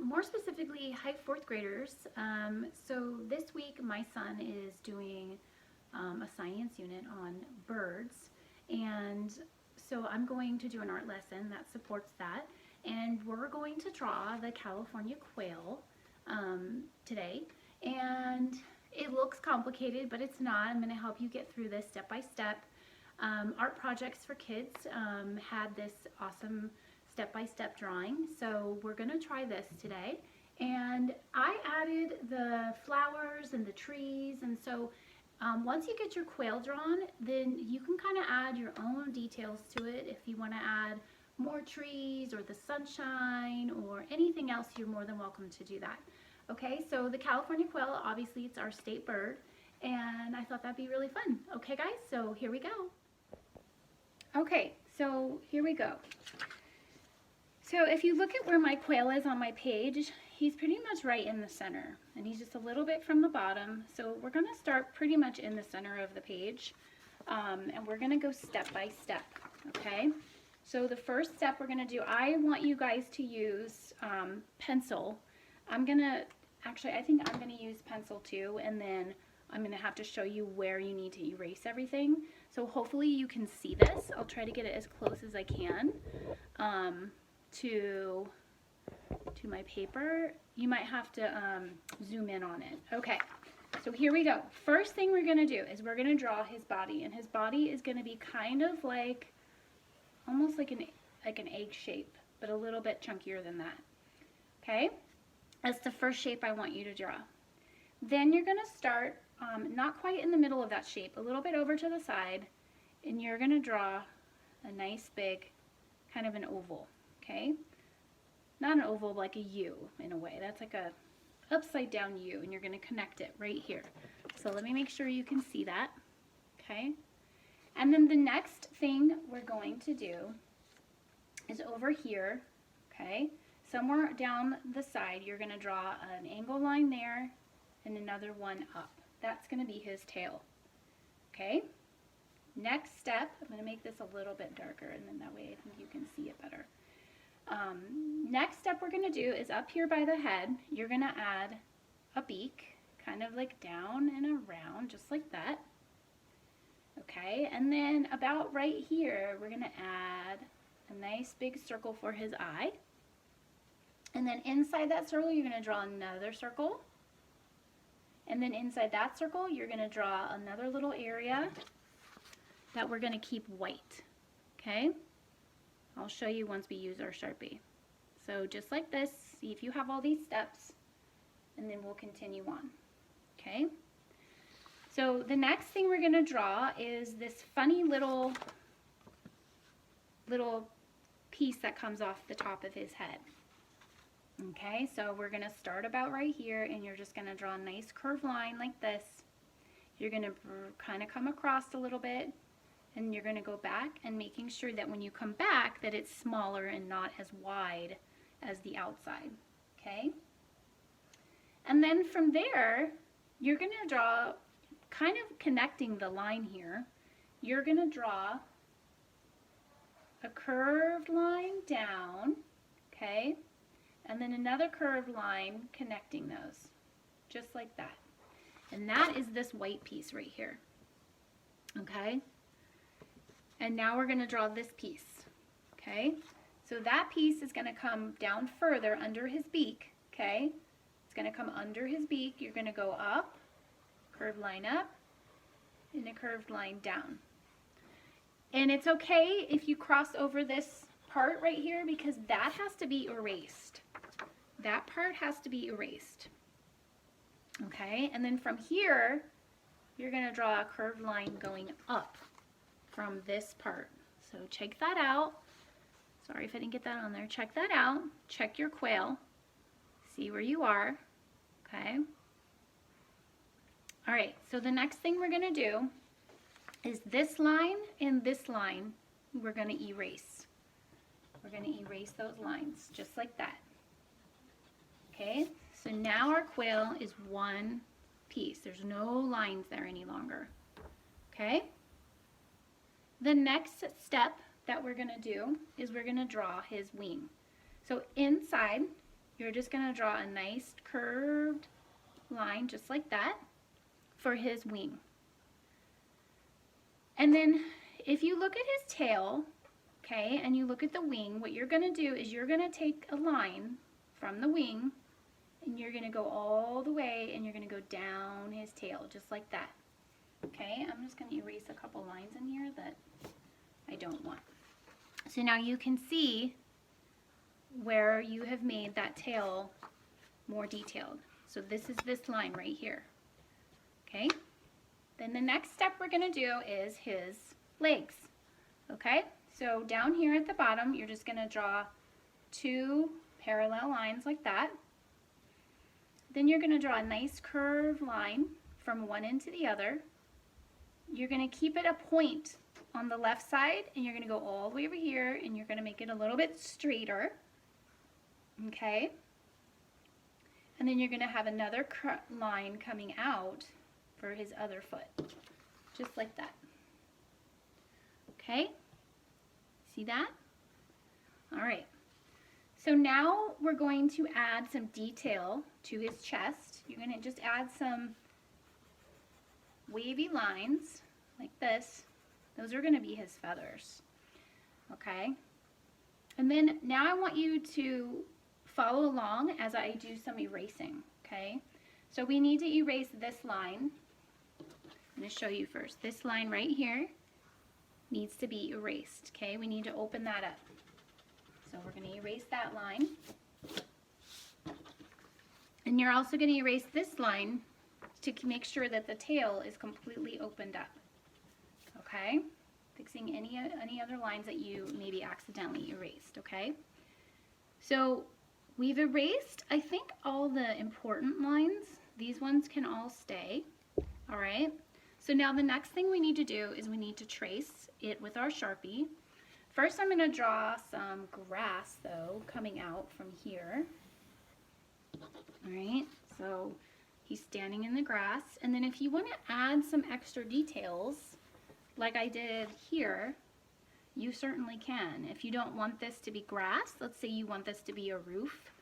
More specifically, high fourth graders. So this week my son is doing a science unit on birds, and so I'm going to do an art lesson that supports that, and we're going to draw the California quail today. And it looks complicated, but it's not. I'm going to help you get through this step by step. Art Projects for Kids had this awesome step-by-step drawing, so we're going to try this today. And I added the flowers and the trees, and so once you get your quail drawn, then you can kind of add your own details to it. If you want to add more trees or the sunshine or anything else, you're more than welcome to do that. Okay, so the California quail, obviously it's our state bird, and I thought that'd be really fun. Okay guys, so here we go. Okay, so here we go. So if you look at where my quail is on my page, he's pretty much right in the center, and he's just a little bit from the bottom. So we're going to start pretty much in the center of the page, and we're going to go step by step, okay? So the first step we're going to do, I want you guys to use pencil. I think I'm going to use pencil too, and then I'm going to have to show you where you need to erase everything. So hopefully you can see this. I'll try to get it as close as I can to my paper. You might have to zoom in on it. Okay, so here we go. First thing we're going to do is we're going to draw his body, and his body is going to be kind of like, almost like an egg shape, but a little bit chunkier than that. Okay, that's the first shape I want you to draw. Then you're going to start not quite in the middle of that shape, a little bit over to the side, and you're going to draw a nice big kind of an oval. Okay, not an oval, like a U in a way. That's like a upside down U, and you're going to connect it right here. So let me make sure you can see that. Okay, and then the next thing we're going to do is over here. Okay, somewhere down the side you're going to draw an angle line there and another one up. That's going to be his tail. Okay, next step, I'm going to make this a little bit darker, and then that way I think you can see it better. Next step we're going to do is up here by the head, you're going to add a beak, kind of like down and around, just like that. Okay, and then about right here, we're going to add a nice big circle for his eye. And then inside that circle, you're going to draw another circle. And then inside that circle, you're going to draw another little area that we're going to keep white. Okay? I'll show you once we use our Sharpie. So just like this, see if you have all these steps, and then we'll continue on. Okay? So the next thing we're going to draw is this funny little piece that comes off the top of his head. Okay, so we're going to start about right here, and you're just going to draw a nice curved line like this. You're going to kind of come across a little bit, and you're going to go back, and making sure that when you come back that it's smaller and not as wide as the outside. Okay, and then from there you're going to draw, kind of connecting the line here, you're going to draw a curved line down, okay, and then another curved line connecting those, just like that. And that is this white piece right here. Okay? And now we're going to draw this piece. Okay? So that piece is going to come down further under his beak. Okay? It's going to come under his beak. You're going to go up, curved line up, and a curved line down. And it's okay if you cross over this part right here, because that has to be erased. That part has to be erased. Okay, and then from here, you're going to draw a curved line going up from this part. So check that out. Sorry if I didn't get that on there. Check that out. Check your quail. See where you are. Okay. All right, so the next thing we're going to do is this line and this line we're going to erase. We're going to erase those lines just like that. Okay, so now our quail is one piece. There's no lines there any longer. Okay, the next step that we're going to do is we're going to draw his wing. So inside you're just going to draw a nice curved line just like that for his wing. And then if you look at his tail, okay, and you look at the wing, what you're going to do is you're going to take a line from the wing and you're going to go all the way and you're going to go down his tail just like that. Okay, I'm just going to erase a couple lines in here that I don't want. So now you can see where you have made that tail more detailed. So this is this line right here. Okay, then the next step we're going to do is his legs. Okay, so down here at the bottom, you're just going to draw 2 parallel lines like that. Then you're going to draw a nice curved line from one end to the other. You're going to keep it a point on the left side, and you're going to go all the way over here, and you're going to make it a little bit straighter. Okay? And then you're going to have another line coming out for his other foot, just like that. Okay? See that? All right. So now we're going to add some detail to his chest. You're going to just add some wavy lines like this. Those are going to be his feathers. Okay? And then now I want you to follow along as I do some erasing. Okay? So we need to erase this line. I'm going to show you first. This line right here needs to be erased. Okay? We need to open that up. So we're going to erase that line. And you're also going to erase this line to make sure that the tail is completely opened up. Okay? Fixing any other lines that you maybe accidentally erased, okay? So we've erased, I think, all the important lines. These ones can all stay, all right? So now the next thing we need to do is we need to trace it with our Sharpie. First, I'm going to draw some grass, though, coming out from here. All right, so he's standing in the grass. And then if you want to add some extra details, like I did here, you certainly can. If you don't want this to be grass, let's say you want this to be a roof,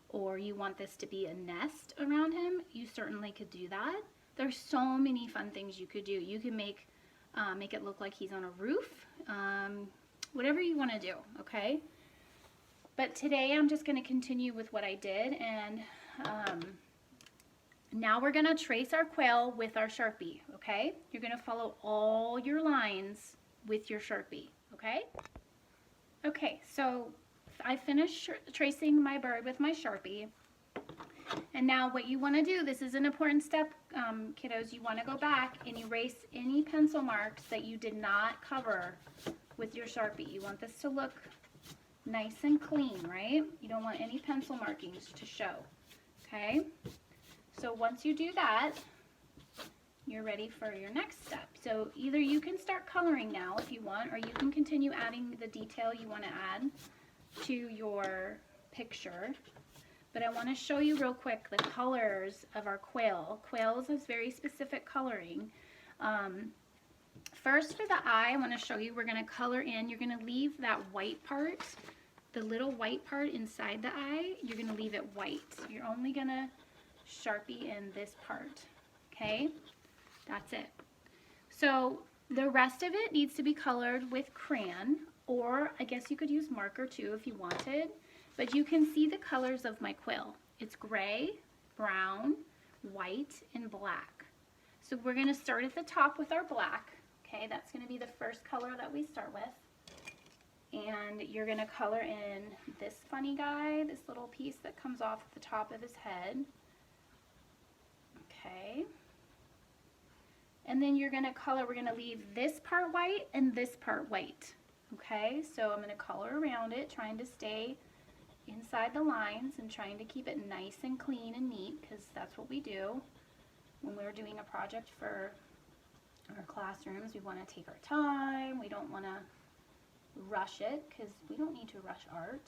or you want this to be a nest around him, you certainly could do that. There's so many fun things you could do. You can make it look like he's on a roof, whatever you want to do, okay? But today I'm just going to continue with what I did, and now we're going to trace our quail with our Sharpie, okay? You're going to follow all your lines with your Sharpie, okay? Okay, so I finished tracing my bird with my Sharpie. And now what you want to do, this is an important step, kiddos, you want to go back and erase any pencil marks that you did not cover with your Sharpie. You want this to look nice and clean, right? You don't want any pencil markings to show, okay? So once you do that, you're ready for your next step. So either you can start coloring now if you want, or you can continue adding the detail you want to add to your picture. But I want to show you real quick the colors of our quail. Quails has very specific coloring. First, for the eye, I want to show you, we're going to color in. You're going to leave that white part, the little white part inside the eye, you're going to leave it white. You're only going to Sharpie in this part, okay? That's it. So the rest of it needs to be colored with crayon, or I guess you could use marker too if you wanted. But you can see the colors of my quail. It's gray, brown, white, and black. So we're going to start at the top with our black. Okay, that's going to be the first color that we start with. And you're going to color in this funny guy, this little piece that comes off the top of his head. Okay. And then you're going to color, we're going to leave this part white and this part white. Okay, so I'm going to color around it, trying to stay inside the lines and trying to keep it nice and clean and neat, because that's what we do when we're doing a project for our classrooms. We want to take our time. We don't want to rush it, because we don't need to rush art.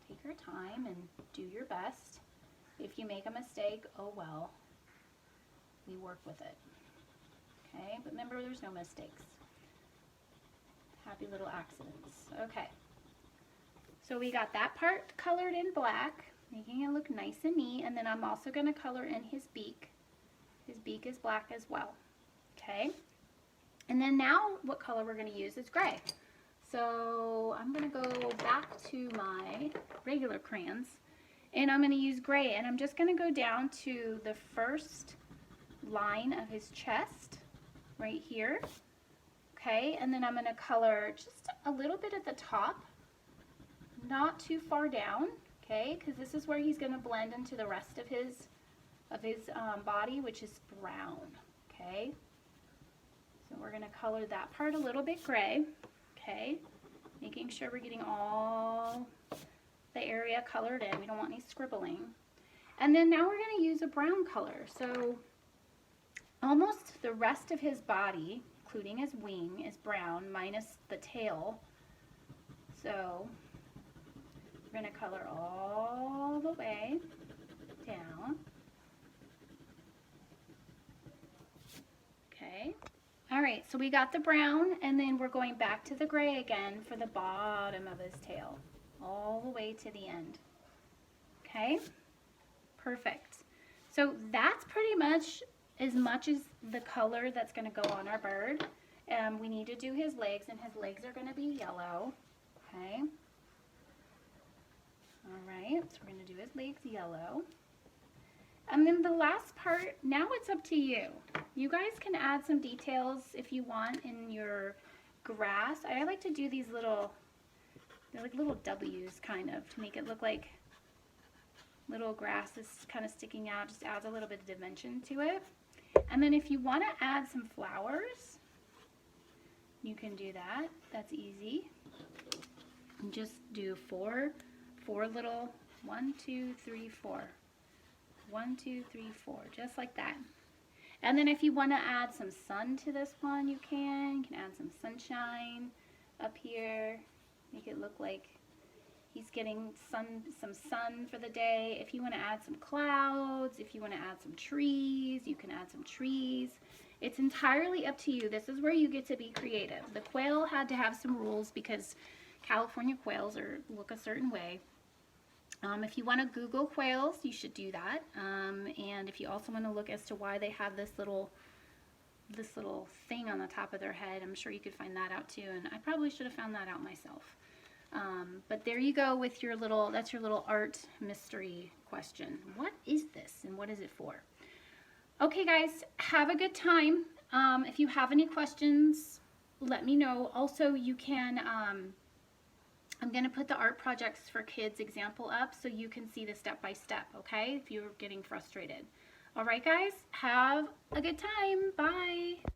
Take your time and do your best. If you make a mistake, oh well, we work with it. Okay, but remember, there's no mistakes. Happy little accidents. Okay. So we got that part colored in black. making it look nice and neat. And then I'm also going to color in his beak. His beak is black as well. Okay. And then now what color we're going to use is gray. So I'm going to go back to my regular crayons and I'm going to use gray, and I'm just going to go down to the first line of his chest right here. Okay, and then I'm going to color just a little bit at the top, not too far down, okay, because this is where he's going to blend into the rest of his body, which is brown. Okay, so we're going to color that part a little bit gray. Okay, making sure we're getting all the area colored in. We don't want any scribbling. And then now we're going to use a brown color. So almost the rest of his body, including his wing, is brown minus the tail. So we're going to color all the way down. Okay. All right, so we got the brown, and then we're going back to the gray again for the bottom of his tail, all the way to the end. Okay, perfect. So that's pretty much as the color that's going to go on our bird. We need to do his legs, and his legs are going to be yellow. Okay. All right, so we're going to do his legs yellow. And then the last part, now it's up to you. You guys can add some details if you want in your grass. I like to do these little, they're like little W's kind of, to make it look like little grasses kind of sticking out. Just adds a little bit of dimension to it. And then if you want to add some flowers, you can do that. That's easy. And just do four little, 1, 2, 3, 4. 1, 2, 3, 4, just like that. And then if you want to add some sun to this one, you can. You can add some sunshine up here. Make it look like he's getting some sun for the day. If you want to add some clouds, if you want to add some trees, you can add some trees. It's entirely up to you. This is where you get to be creative. The quail had to have some rules because California quails look a certain way. If you want to Google quails, you should do that. And if you also want to look as to why they have this little thing on the top of their head, I'm sure you could find that out too. And I probably should have found that out myself. But there you go with your that's your little art mystery question. What is this and what is it for? Okay guys, have a good time. If you have any questions, let me know. Also, you can, I'm going to put the art projects for kids example up so you can see the step-by-step, okay, if you're getting frustrated. All right, guys, have a good time. Bye.